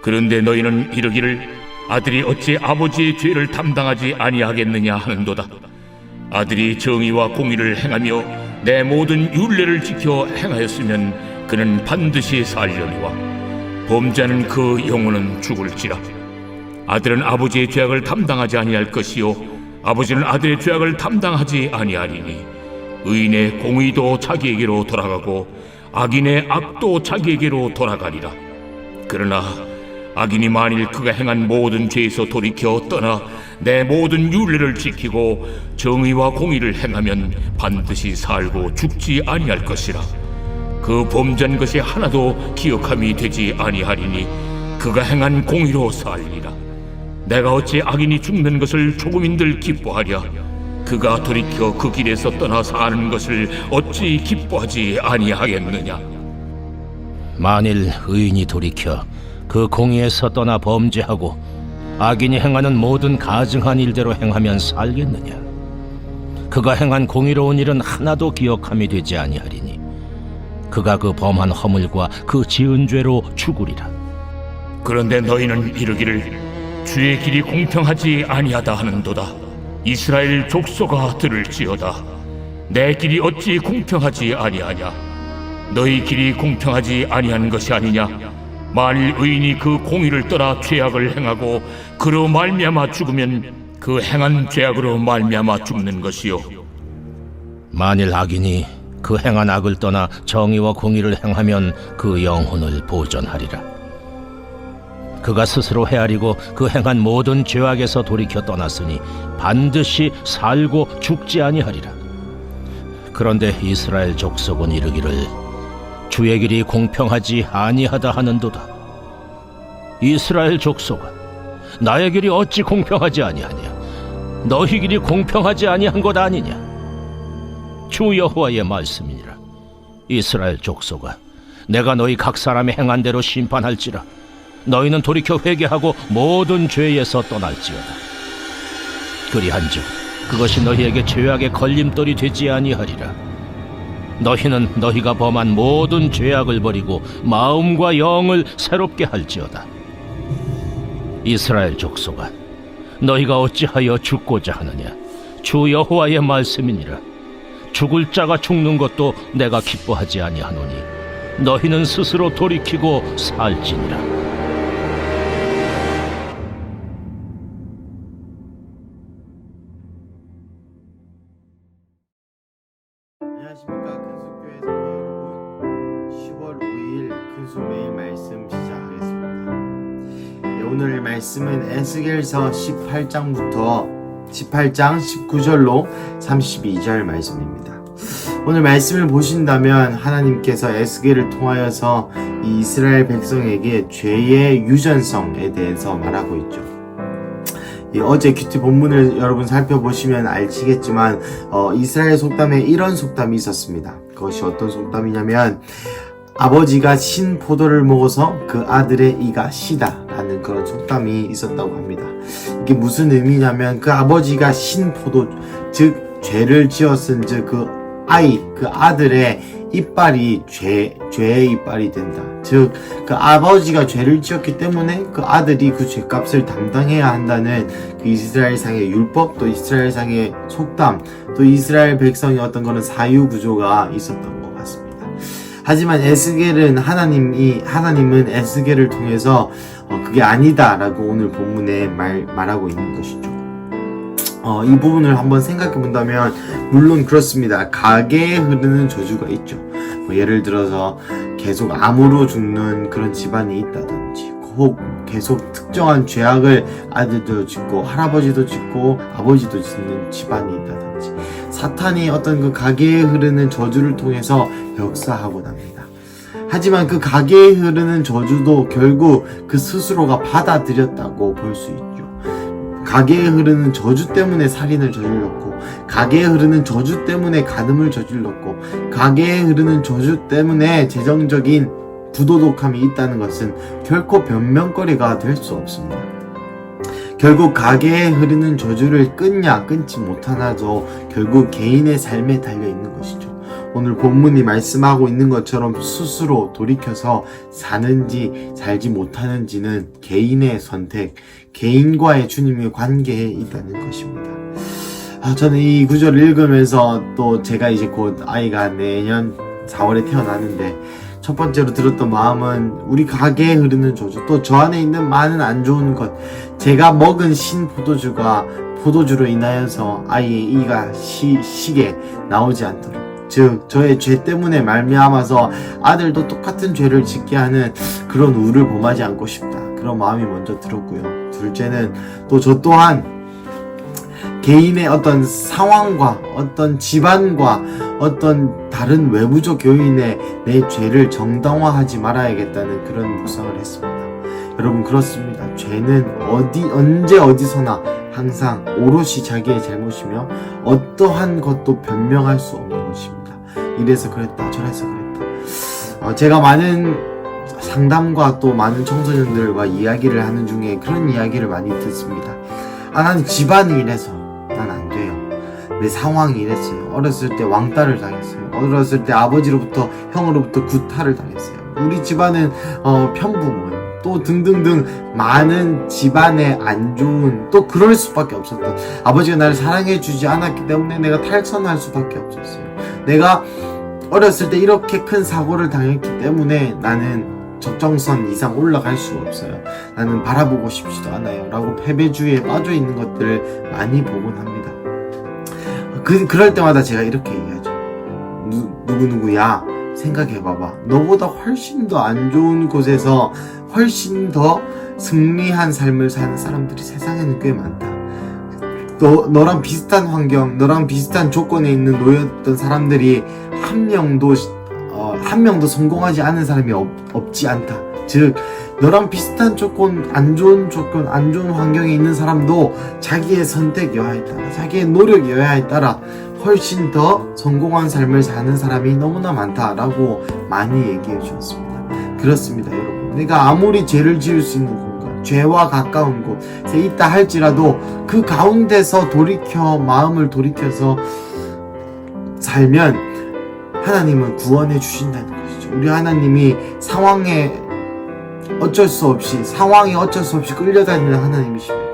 그런데 너희는 이르기를 아들이 어찌 아버지의 죄를 담당하지 아니하겠느냐 하는도다. 아들이 정의와 공의를 행하며 내 모든 율례를 지켜 행하였으면 그는 반드시 살려니와 범죄하는 그 영혼은 죽을지라. 아들은 아버지의 죄악을 담당하지 아니할 것이요 아버지는 아들의 죄악을 담당하지 아니하리니 의인의 공의도 자기에게로 돌아가고 악인의 악도 자기에게로 돌아가리라. 그러나 악인이 만일 그가 행한 모든 죄에서 돌이켜 떠나 내 모든 율례를 지키고 정의와 공의를 행하면 반드시 살고 죽지 아니할 것이라. 그 범죄한 것이 하나도 기억함이 되지 아니하리니 그가 행한 공의로 살리라. 내가 어찌 악인이 죽는 것을 조금인들 기뻐하랴. 그가 돌이켜 그 길에서 떠나 사는 것을 어찌 기뻐하지 아니하겠느냐. 만일 의인이 돌이켜 그 공의에서 떠나 범죄하고 악인이 행하는 모든 가증한 일대로 행하면 살겠느냐. 그가 행한 공의로운 일은 하나도 기억함이 되지 아니하리니 그가 그 범한 허물과 그 지은 죄로 죽으리라. 그런데 너희는 이르기를 주의 길이 공평하지 아니하다 하는도다. 이스라엘 족속아 들을지어다. 내 길이 어찌 공평하지 아니하냐. 너희 길이 공평하지 아니한 것이 아니냐. 만일 의인이 그 공의를 떠나 죄악을 행하고 그로 말미암아 죽으면 그 행한 죄악으로 말미암아 죽는 것이요 만일 악인이 그 행한 악을 떠나 정의와 공의를 행하면 그 영혼을 보전하리라. 그가 스스로 헤아리고 그 행한 모든 죄악에서 돌이켜 떠났으니 반드시 살고 죽지 아니하리라. 그런데 이스라엘 족속은 이르기를 주의 길이 공평하지 아니하다 하는도다. 이스라엘 족속아, 나의 길이 어찌 공평하지 아니하냐. 너희 길이 공평하지 아니한 것 아니냐. 주 여호와의 말씀이니라. 이스라엘 족속아, 내가 너희 각 사람의 행한 대로 심판할지라. 너희는 돌이켜 회개하고 모든 죄에서 떠날지어다. 그리한즉 그것이 너희에게 죄악의 걸림돌이 되지 아니하리라. 너희는 너희가 범한 모든 죄악을 버리고 마음과 영을 새롭게 할지어다. 이스라엘 족속아, 너희가 어찌하여 죽고자 하느냐. 주 여호와의 말씀이니라. 죽을 자가 죽는 것도 내가 기뻐하지 아니하노니 너희는 스스로 돌이키고 살지니라. 안녕하십니까. 큰숲교회 성도 여러분, 10월 5일 큰숲 매일 말씀 시작하겠습니다. 오늘 말씀은 에스겔서 18장 19절로 32절 말씀입니다. 오늘 말씀을 보신다면 하나님께서 에스겔을 통하여서 이 이스라엘 백성에게 죄의 유전성에 대해서 말하고 있죠. 어제 큐티 본문을 여러분 살펴보시면 알지겠지만 이스라엘 속담에 이런 속담이 있었습니다. 그것이 어떤 속담이냐면 아버지가 신 포도를 먹어서 그 아들의 이가 시다 라는 그런 속담이 있었다고 합니다. 이게 무슨 의미냐면 그 아버지가 신 포도, 즉 죄를 지었은 즉 그 아들의 이빨이 죄의 이빨이 된다. 즉 그 아버지가 죄를 지었기 때문에 그 아들이 그 죄값을 담당해야 한다는 그 이스라엘상의 율법, 또 이스라엘상의 속담, 또 이스라엘 백성의 어떤 그런 사유 구조가 있었던 것 같습니다. 하지만 하나님은 에스겔을 통해서 그게 아니다라고 오늘 본문에 말하고 있는 것이죠. 이 부분을 한번 생각해 본다면 물론 그렇습니다. 가계에 흐르는 저주가 있죠. 예를 들어서 계속 암으로 죽는 그런 집안이 있다든지, 혹 계속 특정한 죄악을 아들도 짓고 할아버지도 짓고 아버지도 짓는 집안이 있다든지, 사탄이 어떤 그 가계에 흐르는 저주를 통해서 역사하곤 합니다. 하지만 그 가계에 흐르는 저주도 결국 그 스스로가 받아들였다고 볼 수 있죠. 가계에 흐르는 저주 때문에 살인을 저질렀고, 가계에 흐르는 저주 때문에 간음을 저질렀고, 가계에 흐르는 저주 때문에 재정적인 부도덕함이 있다는 것은 결코 변명거리가 될 수 없습니다. 결국 가계에 흐르는 저주를 끊냐 끊지 못하나도 결국 개인의 삶에 달려있는 것이죠. 오늘 본문이 말씀하고 있는 것처럼 스스로 돌이켜서 사는지 살지 못하는지는 개인의 선택, 개인과의 주님의 관계에 있다는 것입니다. 저는 이 구절을 읽으면서 또 제가 이제 곧 아이가 내년 4월에 태어나는데 첫 번째로 들었던 마음은 우리 가게에 흐르는 저주, 또 저 안에 있는 많은 안 좋은 것, 제가 먹은 신 포도주로 인하여서 아이의 이가 시게 나오지 않도록, 즉 저의 죄 때문에 말미암아서 아들도 똑같은 죄를 짓게 하는 그런 우를 범하지 않고 싶다, 그런 마음이 먼저 들었고요. 둘째는 또 저 또한 개인의 어떤 상황과 어떤 집안과 어떤 다른 외부적 요인에 내 죄를 정당화하지 말아야겠다는 그런 묵상을 했습니다. 여러분, 그렇습니다. 죄는 언제 어디서나 항상 오롯이 자기의 잘못이며 어떠한 것도 변명할 수 없는 것입니다. 이래서 그랬다, 저래서 그랬다. 제가 많은 상담과 또 많은 청소년들과 이야기를 하는 중에 그런 이야기를 많이 듣습니다. 나는 집안이 이래서 난 안 돼요. 내 상황이 이랬어요. 어렸을 때 왕따를 당했어요. 어렸을 때 아버지로부터, 형으로부터 구타를 당했어요. 우리 집안은 편부모예요. 또 등등등 많은 집안에 안 좋은, 또 그럴 수밖에 없었던, 아버지가 나를 사랑해 주지 않았기 때문에 내가 탈선할 수밖에 없었어요. 내가 어렸을 때 이렇게 큰 사고를 당했기 때문에 나는 적정선 이상 올라갈 수가 없어요. 나는 바라보고 싶지도 않아요. 라고 패배주의에 빠져 있는 것들을 많이 보곤 합니다. 그럴 때마다 제가 이렇게 얘기하죠. 누구야, 생각해봐봐. 너보다 훨씬 더 안 좋은 곳에서 훨씬 더 승리한 삶을 사는 사람들이 세상에는 꽤 많다. 너랑 비슷한 환경, 너랑 비슷한 조건에 있는 놓였던 사람들이 한 명도 성공하지 않은 사람이 없지 않다. 즉, 너랑 비슷한 조건, 안 좋은 환경에 있는 사람도 자기의 선택 여하에 따라, 자기의 노력 여하에 따라 훨씬 더 성공한 삶을 사는 사람이 너무나 많다라고 많이 얘기해 주었습니다. 그렇습니다, 여러분. 내가 아무리 죄를 지을 수 있는 공간, 죄와 가까운 곳에 있다 할지라도 그 가운데서 마음을 돌이켜서 살면 하나님은 구원해 주신다는 것이죠. 우리 하나님이 상황이 어쩔 수 없이 끌려다니는 하나님이십니까?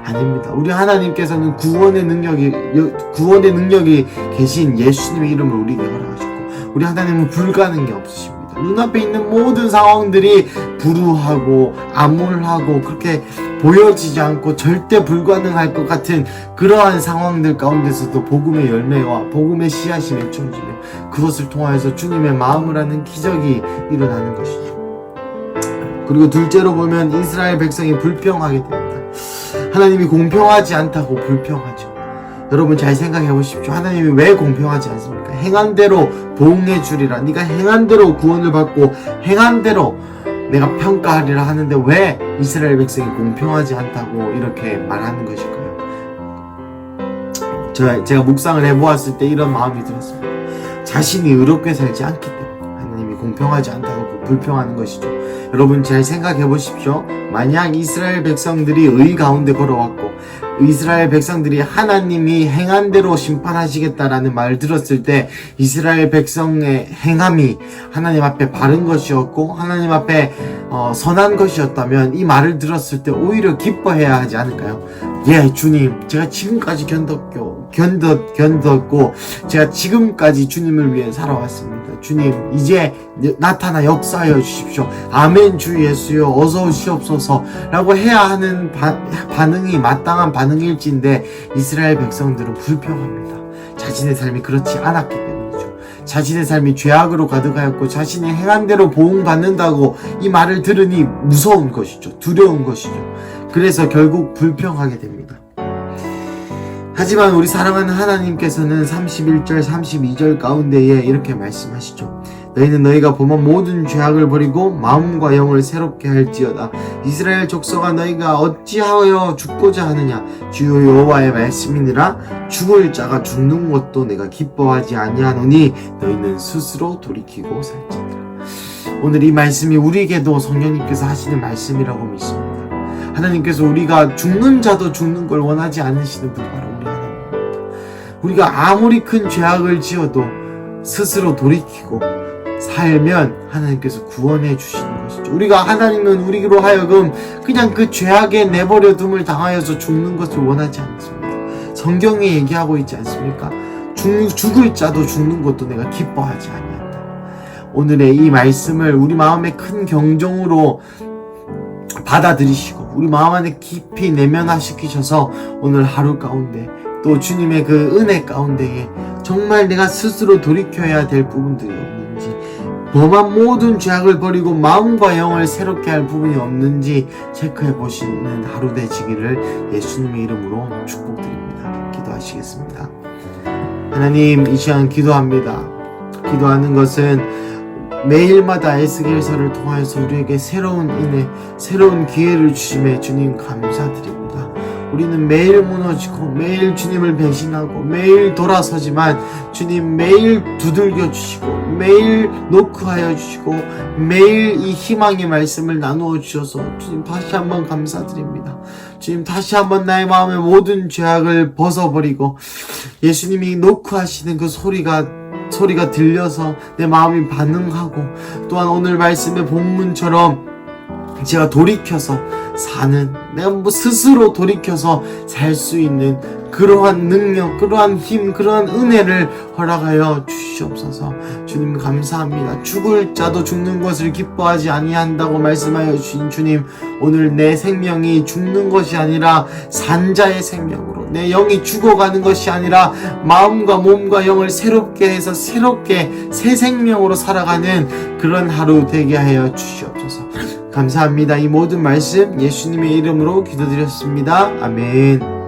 아닙니다. 우리 하나님께서는 구원의 능력이 계신 예수님의 이름을 우리에게 허락하셨고, 우리 하나님은 불가능이 없으십니다. 눈앞에 있는 모든 상황들이 불우하고 암울하고 그렇게 보여지지 않고 절대 불가능할 것 같은 그러한 상황들 가운데서도 복음의 열매와 복음의 씨앗이 맺혀지며 그것을 통하여서 주님의 마음을 하는 기적이 일어나는 것이죠. 그리고 둘째로 보면 이스라엘 백성이 불평하게 됩니다. 하나님이 공평하지 않다고 불평하죠. 여러분, 잘 생각해 보십시오. 하나님이 왜 공평하지 않습니까? 행한 대로 보응해 주리라. 네가 행한 대로 구원을 받고 행한 대로 내가 평가하리라 하는데 왜 이스라엘 백성이 공평하지 않다고 이렇게 말하는 것일까요? 제가 묵상을 해보았을 때 이런 마음이 들었습니다. 자신이 의롭게 살지 않기 때문에 하나님이 공평하지 않다고 불평하는 것이죠. 여러분, 잘 생각해 보십시오. 만약 이스라엘 백성들이 의 가운데 걸어왔고 이스라엘 백성들이 하나님이 행한 대로 심판하시겠다라는 말을 들었을 때 이스라엘 백성의 행함이 하나님 앞에 바른 것이었고 하나님 앞에 선한 것이었다면 이 말을 들었을 때 오히려 기뻐해야 하지 않을까요? 예, 주님, 제가 지금까지 견뎠고 제가 지금까지 주님을 위해 살아왔습니다. 주님, 이제 나타나 역사하여 주십시오. 아멘, 주 예수여 어서 오시옵소서 라고 해야 하는 반응이 마땅한 반응일진데 이스라엘 백성들은 불평합니다. 자신의 삶이 그렇지 않았기 때문이죠. 자신의 삶이 죄악으로 가득하였고 자신이 행한 대로 보응받는다고 이 말을 들으니 무서운 것이죠. 두려운 것이죠. 그래서 결국 불평하게 됩니다. 하지만 우리 사랑하는 하나님께서는 31절 32절 가운데에 이렇게 말씀하시죠. 너희는 너희가 범한 모든 죄악을 버리고 마음과 영을 새롭게 할지어다. 이스라엘 족속아, 너희가 어찌하여 죽고자 하느냐? 주여 여호와의 말씀이니라. 죽을 자가 죽는 것도 내가 기뻐하지 아니하노니 너희는 스스로 돌이키고 살지니라. 오늘 이 말씀이 우리에게도 성령님께서 하시는 말씀이라고 믿습니다. 하나님께서 우리가 죽는 자도 죽는 걸 원하지 않으시는 분 바로 우리 하나님입니다. 우리가 아무리 큰 죄악을 지어도 스스로 돌이키고 살면 하나님께서 구원해 주시는 것이죠. 우리가 하나님은 우리로 하여금 그냥 그 죄악에 내버려 둠을 당하여서 죽는 것을 원하지 않습니다. 성경에 얘기하고 있지 않습니까? 죽을 자도 죽는 것도 내가 기뻐하지 아니한다. 오늘의 이 말씀을 우리 마음에 큰 경종으로 받아들이시고 우리 마음 안에 깊이 내면화시키셔서 오늘 하루 가운데 또 주님의 그 은혜 가운데에 정말 내가 스스로 돌이켜야 될 부분들이 없는지, 범한 모든 죄악을 버리고 마음과 영을 새롭게 할 부분이 없는지 체크해 보시는 하루 되시기를 예수님의 이름으로 축복드립니다. 기도하시겠습니다. 하나님, 이 시간 기도합니다. 기도하는 것은 매일마다 에스겔서를 통하여서 우리에게 새로운 은혜, 새로운 기회를 주심에 주님 감사드립니다. 우리는 매일 무너지고 매일 주님을 배신하고 매일 돌아서지만 주님 매일 두들겨 주시고 매일 노크하여 주시고 매일 이 희망의 말씀을 나누어 주셔서 주님 다시 한번 감사드립니다. 주님 다시 한번 나의 마음의 모든 죄악을 벗어버리고 예수님이 노크하시는 그 소리가 들려서 내 마음이 반응하고, 또한 오늘 말씀의 본문처럼 제가 돌이켜서 사는, 내가 스스로 돌이켜서 살 수 있는 그러한 능력, 그러한 힘, 그러한 은혜를 허락하여 주시옵소서. 주님 감사합니다. 죽을 자도 죽는 것을 기뻐하지 아니한다고 말씀하여 주신 주님, 오늘 내 생명이 죽는 것이 아니라 산 자의 생명으로, 내 영이 죽어가는 것이 아니라 마음과 몸과 영을 새롭게 해서 새롭게 새 생명으로 살아가는 그런 하루 되게 하여 주시옵소서. 감사합니다. 이 모든 말씀 예수님의 이름으로 기도드렸습니다. 아멘.